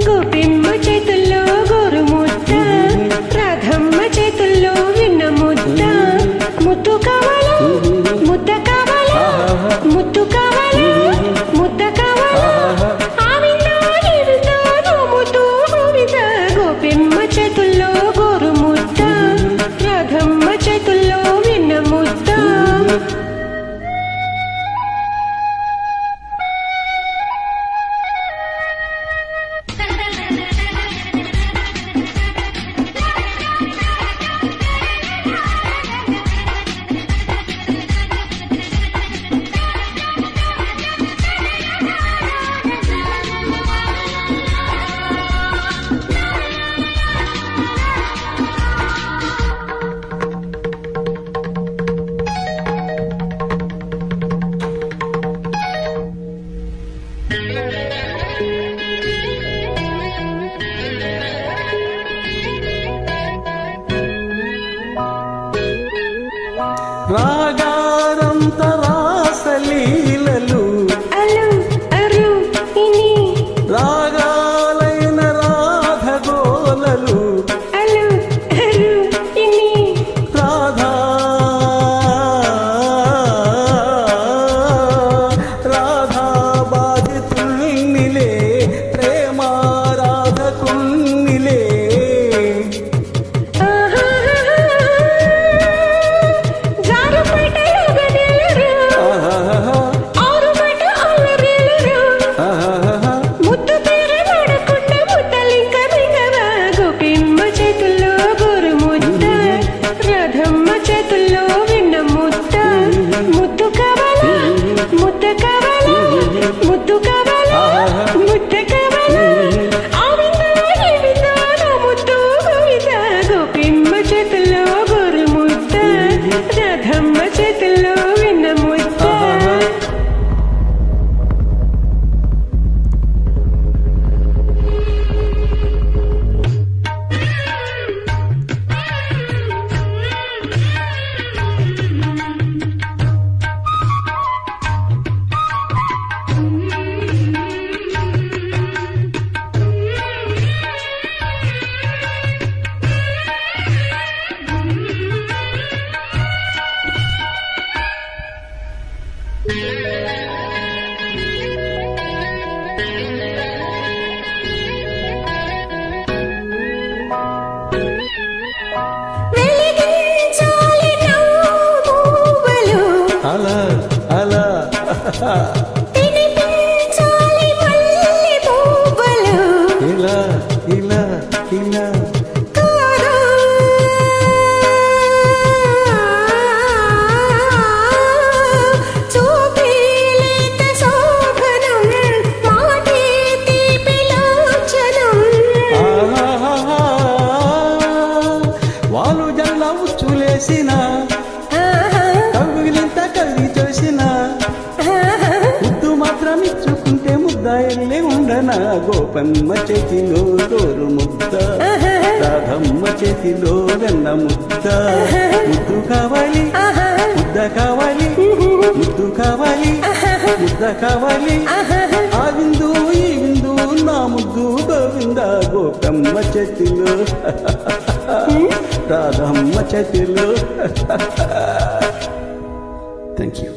గోపిమ్మ చేతుల్లో గోరు ముద్ద, రాధమ్మ చేతుల్లో విన్న ముద్ద. ముద్దు కావాలా ముద్ద కావాలా, ముద్దు కావాలా ముద్ద కావాలా, ఆవిందా ఈవిందా నో ముద్దు గోవింద. గోపిమ్మ చేతుల్లో గోరు ముద్ద, రాధమ్మ చేతుల్లో విన్న ముద్ద. రాగారంతరాసలీలలు అలు అరు ఇని, రాగాలైన రాధగోలలు అలు అరు ఇని. రాధా రాధా బాధితుల్నిలే ప్రేమ రాధకుల్నిలే. అలా అలా ఇలా ఇలా ఇలా వాళ్ళు జల్ల ఉచ్చులేసిన కవిలింత కలిగి చేసిన ముద్దు మాత్రం ఇచ్చుకుంటే ముద్ద ఎల్లే ఉండనా. గోపమ్మ చేతిలో గోరు ముద్ద, రాధమ్మ చేతిలో వెన్న ముద్ద. ముద్దు కావాలి ముద్ద కావాలి, ముద్దు కావాలి ముద్ద కావాలి, ఆ విందు ఈ విందు నా ముద్దు గోవింద. గోపమ్మ చేతిలో రాధమ్మ చేతిలో. Thank you.